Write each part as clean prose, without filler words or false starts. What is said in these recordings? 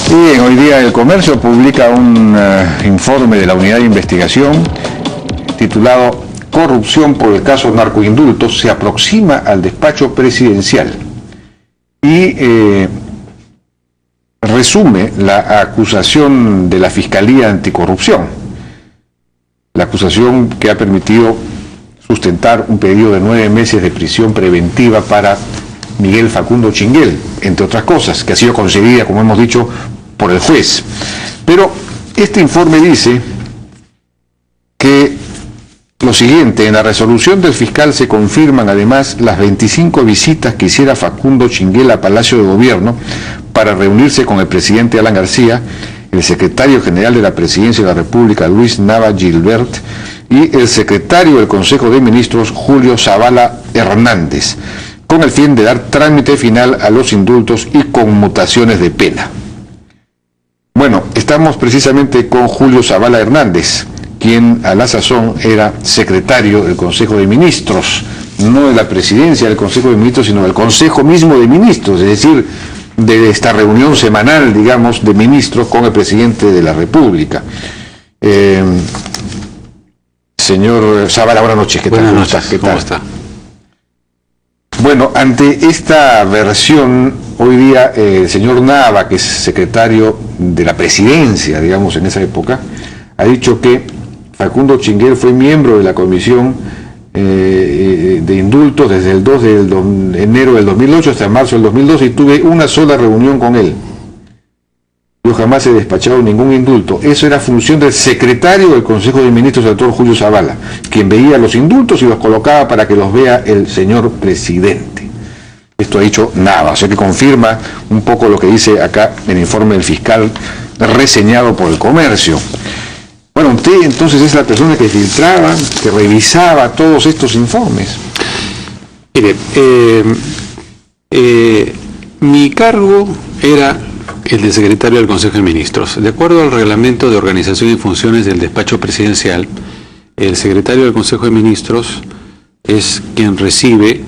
Bien, hoy día El Comercio publica un informe de la Unidad de Investigación titulado Corrupción por el caso narcoindultos se aproxima al despacho presidencial y resume la acusación de la Fiscalía Anticorrupción, la acusación que ha permitido sustentar un pedido de 9 meses de prisión preventiva para Miguel Facundo Chinguel, entre otras cosas, que ha sido concedida, como hemos dicho, por el juez. Pero este informe dice que lo siguiente: en la resolución del fiscal se confirman además las 25 visitas que hiciera Facundo Chinguel a Palacio de Gobierno para reunirse con el presidente Alan García, el secretario general de la Presidencia de la República Luis Nava Gilbert y el secretario del Consejo de Ministros Julio Zavala Hernández, con el fin de dar trámite final a los indultos y conmutaciones de pena. Bueno, estamos precisamente con Julio Zavala Hernández, quien a la sazón era secretario del Consejo de Ministros, no de la presidencia del Consejo de Ministros, sino del Consejo mismo de Ministros, es decir, de esta reunión semanal, digamos, de ministros con el presidente de la República. Señor Zavala, buenas noches. ¿Qué tal? Buenas noches. ¿Cómo está? Bueno, ante esta versión, hoy día el señor Nava, que es secretario de la presidencia, digamos, en esa época, ha dicho que Facundo Chinguel fue miembro de la comisión de indultos desde el 2 de enero del 2008 hasta marzo del 2012 y tuve una sola reunión con él. Yo jamás he despachado ningún indulto. Eso era función del secretario del Consejo de Ministros, el doctor Julio Zavala, quien veía los indultos y los colocaba para que los vea el señor presidente. Esto ha dicho Nava, o sea que confirma un poco lo que dice acá el informe del fiscal reseñado por El Comercio. Bueno, usted entonces es la persona que filtraba, que revisaba todos estos informes. Mire, mi cargo era el de secretario del Consejo de Ministros. De acuerdo al reglamento de organización y funciones del despacho presidencial, el secretario del Consejo de Ministros es quien recibe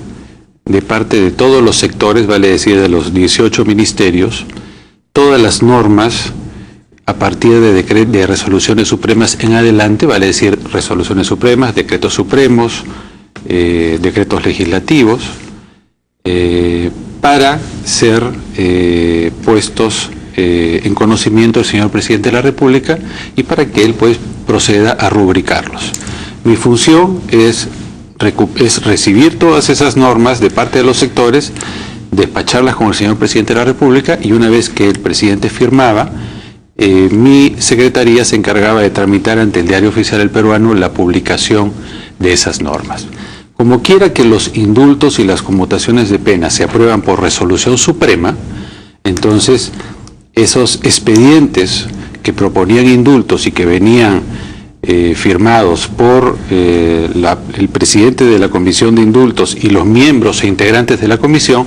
de parte de todos los sectores, vale decir de los 18 ministerios, todas las normas a partir de resoluciones supremas en adelante, vale decir resoluciones supremas, decretos supremos, decretos legislativos, para ser puestos en conocimiento del señor presidente de la República y para que él pues proceda a rubricarlos. Mi función es recibir todas esas normas de parte de los sectores, despacharlas con el señor presidente de la República y una vez que el presidente firmaba, mi secretaría se encargaba de tramitar ante el Diario Oficial del Peruano la publicación de esas normas. Como quiera que los indultos y las conmutaciones de pena se aprueban por resolución suprema, entonces esos expedientes que proponían indultos y que venían firmados por el presidente de la Comisión de Indultos y los miembros e integrantes de la comisión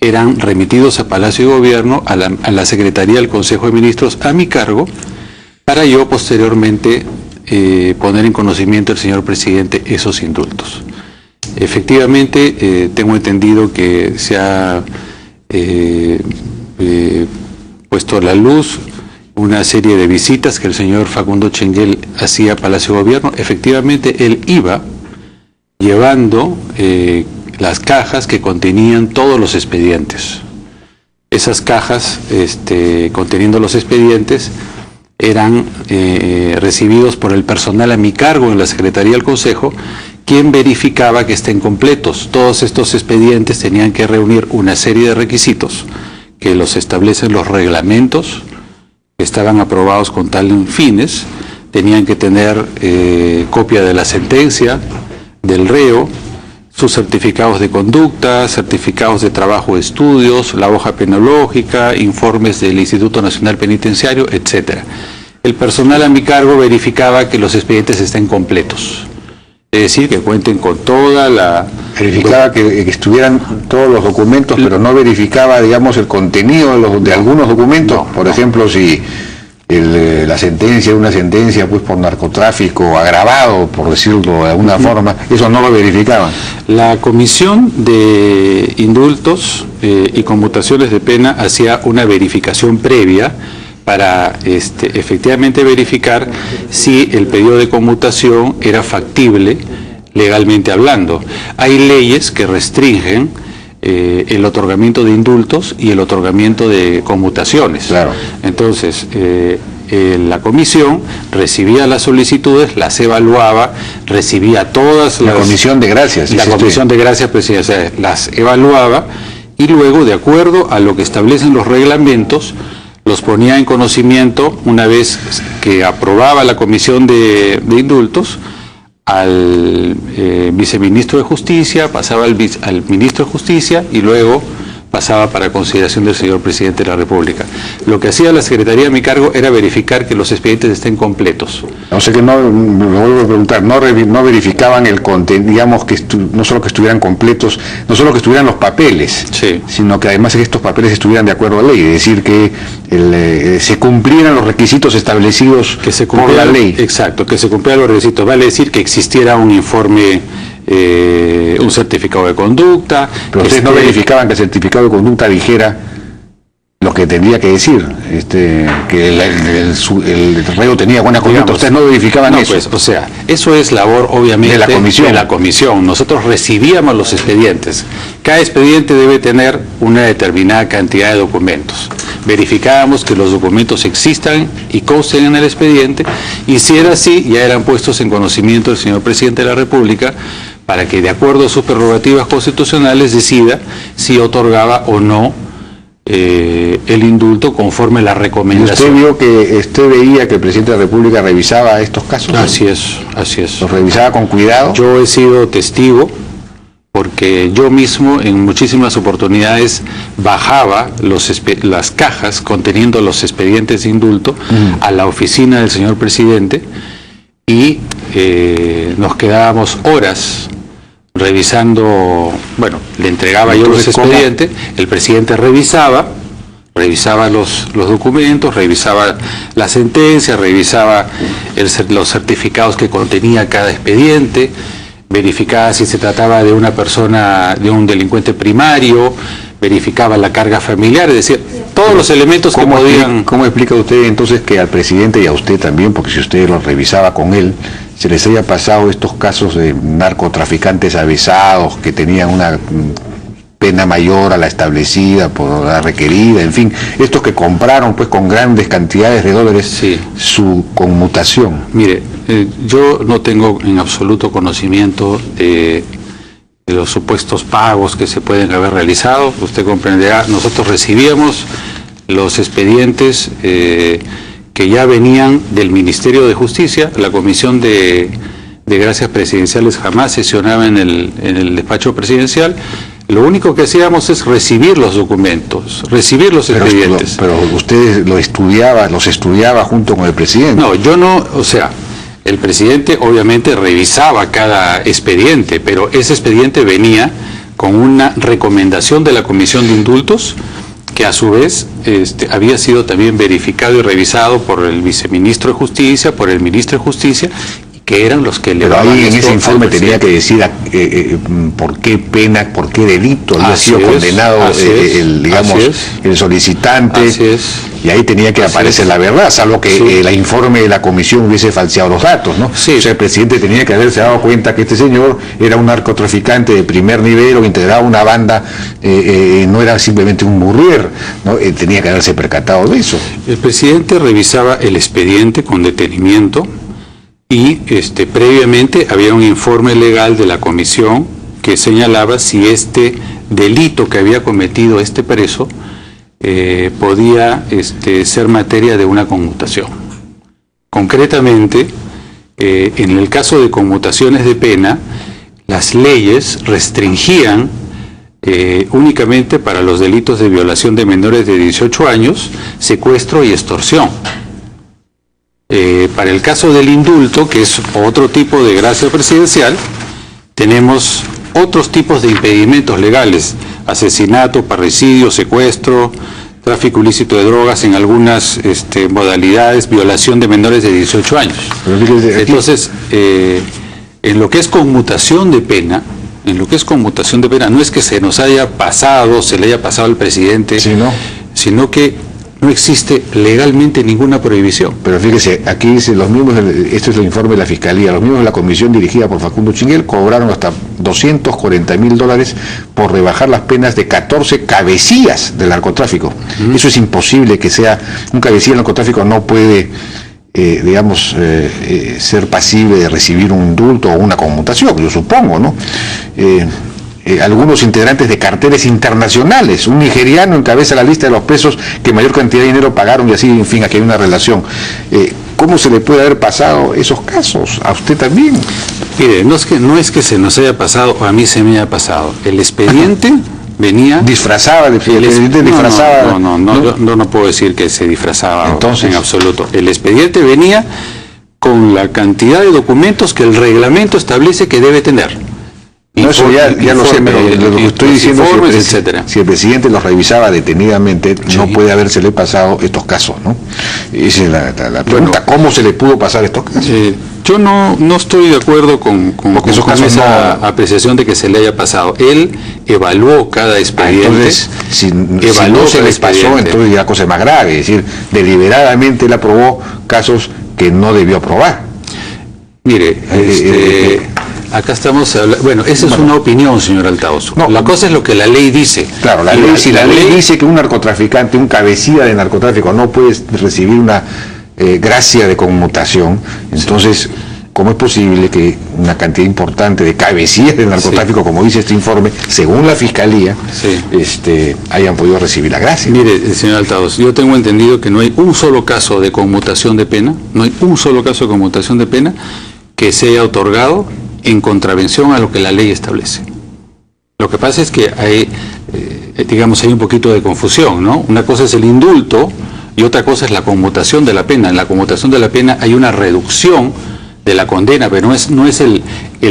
eran remitidos a Palacio de Gobierno, a la Secretaría del Consejo de Ministros, a mi cargo, para yo posteriormente poner en conocimiento del señor presidente esos indultos. Efectivamente, tengo entendido que se ha puesto a la luz una serie de visitas que el señor Facundo Chinguel hacía a Palacio de Gobierno. Efectivamente, él iba llevando las cajas que contenían todos los expedientes. Esas cajas conteniendo los expedientes eran recibidos por el personal a mi cargo en la Secretaría del Consejo, quien verificaba que estén completos. Todos estos expedientes tenían que reunir una serie de requisitos que los establecen los reglamentos que estaban aprobados con tales fines. Tenían que tener copia de la sentencia del reo, sus certificados de conducta, certificados de trabajo de estudios, la hoja penológica, informes del Instituto Nacional Penitenciario, etc. El personal a mi cargo verificaba que los expedientes estén completos. Es decir, que cuenten con toda la... Verificaba que estuvieran todos los documentos, pero no verificaba, digamos, el contenido de algunos documentos. Por ejemplo, si la sentencia era una sentencia pues por narcotráfico agravado, por decirlo de alguna forma, eso no lo verificaban. La Comisión de Indultos y Conmutaciones de Pena hacía una verificación previa para efectivamente verificar si el pedido de conmutación era factible legalmente hablando. Hay leyes que restringen el otorgamiento de indultos y el otorgamiento de conmutaciones. Claro. Entonces, la comisión recibía las solicitudes, las evaluaba, recibía todas las... La comisión de gracias. La comisión de gracias, pues, o sea, las evaluaba y luego, de acuerdo a lo que establecen los reglamentos, los ponía en conocimiento una vez que aprobaba la comisión de indultos al viceministro de Justicia, pasaba al ministro de Justicia y luego pasaba para consideración del señor presidente de la República. Lo que hacía la Secretaría a mi cargo era verificar que los expedientes estén completos. O sea que no, me vuelvo a preguntar, no verificaban el contenido, digamos que no solo que estuvieran completos, no solo que estuvieran los papeles, sí, sino que además que estos papeles estuvieran de acuerdo a la ley, es decir, que se cumplieran los requisitos establecidos por la ley. Exacto, que se cumplieran los requisitos, vale decir que existiera un informe, un certificado de conducta. Pero ustedes no verificaban que el certificado de conducta dijera lo que tendría que decir, que el reo tenía buena conducta. Ustedes no verificaban eso. Pues, o sea, eso es labor obviamente de la comisión. Nosotros recibíamos los expedientes. Cada expediente debe tener una determinada cantidad de documentos. Verificábamos que los documentos existan y consten en el expediente, y si era así, ya eran puestos en conocimiento del señor presidente de la República para que, de acuerdo a sus prerrogativas constitucionales, decida si otorgaba o no el indulto conforme a la recomendación. ¿Usted veía que el presidente de la República revisaba estos casos? Así es, así es. ¿Los revisaba con cuidado? Yo he sido testigo, porque yo mismo en muchísimas oportunidades bajaba las cajas conteniendo los expedientes de indulto a la oficina del señor presidente y nos quedábamos horas revisando. Bueno, le entregaba yo los expedientes, el presidente revisaba los documentos, revisaba la sentencia, revisaba los certificados que contenía cada expediente, verificaba si se trataba de una persona, de un delincuente primario, verificaba la carga familiar, es decir, todos los elementos que podían... ¿Cómo explica usted entonces que al presidente y a usted también, porque si usted lo revisaba con él, se les haya pasado estos casos de narcotraficantes avesados que tenían una pena mayor a la establecida por la requerida, en fin, estos que compraron pues con grandes cantidades de dólares, sí, su conmutación? Mire, yo no tengo en absoluto conocimiento de los supuestos pagos que se pueden haber realizado. Usted comprenderá, nosotros recibíamos los expedientes que ya venían del Ministerio de Justicia. La Comisión de Gracias Presidenciales jamás sesionaba en el despacho presidencial. Lo único que hacíamos es recibir los documentos, recibir los expedientes. Pero usted los estudiaba junto con el presidente. No, yo no, o sea, el presidente obviamente revisaba cada expediente, pero ese expediente venía con una recomendación de la Comisión de Indultos, que a su vez había sido también verificado y revisado por el viceministro de Justicia, por el ministro de Justicia, que eran los que elevaban. Pero ahí en ese informe tenía que decir por qué pena, por qué delito había sido condenado el solicitante. Así es. Y ahí tenía que aparecer la verdad, salvo que el informe de la comisión hubiese falseado los datos, ¿no? Sí. O sea, el presidente tenía que haberse dado cuenta que este señor era un narcotraficante de primer nivel o integraba una banda, no era simplemente un burrier, ¿no? Tenía que haberse percatado de eso. El presidente revisaba el expediente con detenimiento y previamente había un informe legal de la comisión que señalaba si este delito que había cometido este preso podía ser materia de una conmutación. Concretamente, en el caso de conmutaciones de pena, las leyes restringían únicamente para los delitos de violación de menores de 18 años, secuestro y extorsión. Para el caso del indulto, que es otro tipo de gracia presidencial, tenemos otros tipos de impedimentos legales: asesinato, parricidio, secuestro, tráfico ilícito de drogas en algunas modalidades, violación de menores de 18 años. Entonces, en lo que es conmutación de pena, no es que se nos haya pasado, se le haya pasado al presidente, sí, ¿no? Sino que No existe legalmente ninguna prohibición. Pero fíjese, aquí dice, los miembros, esto es el informe de la Fiscalía, los miembros de la comisión dirigida por Facundo Chinguel cobraron hasta $240.000 por rebajar las penas de 14 cabecillas del narcotráfico. Eso es imposible que sea, un cabecilla del narcotráfico no puede, ser pasible de recibir un indulto o una conmutación, yo supongo, ¿no? Algunos integrantes de carteles internacionales, un nigeriano encabeza la lista de los presos que mayor cantidad de dinero pagaron y así, en fin, aquí hay una relación. ¿Cómo se le puede haber pasado esos casos? ¿A usted también? Mire, no es que se nos haya pasado, a mí se me haya pasado. El expediente venía... Disfrazaba, No puedo decir que se disfrazaba. Entonces, en absoluto. El expediente venía con la cantidad de documentos que el reglamento establece que debe tener. No, eso ya lo sé, pero lo que estoy diciendo es que si el presidente los revisaba detenidamente, no puede habérsele pasado estos casos, ¿no? Esa es la pregunta, ¿cómo se le pudo pasar estos casos? Yo no estoy de acuerdo con esa apreciación de que se le haya pasado. Él evaluó cada expediente. Entonces, si no se les pasó, entonces ya la cosa es más grave. Es decir, deliberadamente él aprobó casos que no debió aprobar. Mire, acá estamos hablando, bueno, esa es una opinión, señor Altauzo. No, la cosa es lo que la ley dice. Claro, si la ley dice que un narcotraficante, un cabecilla de narcotráfico no puede recibir una gracia de conmutación, entonces, ¿cómo es posible que una cantidad importante de cabecillas de narcotráfico, como dice este informe, según la Fiscalía, hayan podido recibir la gracia? Mire, señor Altauzo, yo tengo entendido que no hay un solo caso de conmutación de pena, que se haya otorgado en contravención a lo que la ley establece. Lo que pasa es que hay un poquito de confusión, ¿no? Una cosa es el indulto y otra cosa es la conmutación de la pena. En la conmutación de la pena hay una reducción de la condena, pero no es el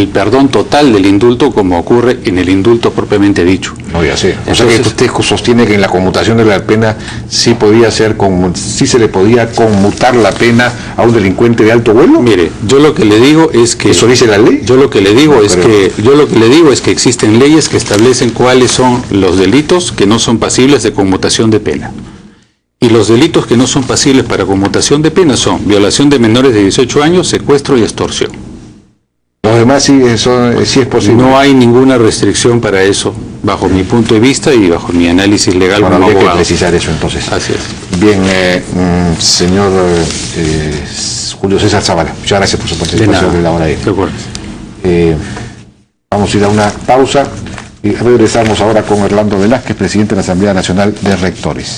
perdón total del indulto como ocurre en el indulto propiamente dicho. No, ya sé. O sea que usted sostiene que en la conmutación de la pena sí se le podía conmutar la pena a un delincuente de alto vuelo. Mire, yo lo que le digo es que... ¿Eso dice la ley? Yo lo que le digo es que existen leyes que establecen cuáles son los delitos que no son pasibles de conmutación de pena. Y los delitos que no son pasibles para conmutación de pena son violación de menores de 18 años, secuestro y extorsión. Los demás sí es posible. No hay ninguna restricción para eso, bajo mi punto de vista y bajo mi análisis legal como abogado. Habría que precisar eso entonces. Así es. Bien, señor Julio César Zavala, muchas gracias por su participación en la hora de hoy. Vamos a ir a una pausa y regresamos ahora con Orlando Velázquez, presidente de la Asamblea Nacional de Rectores.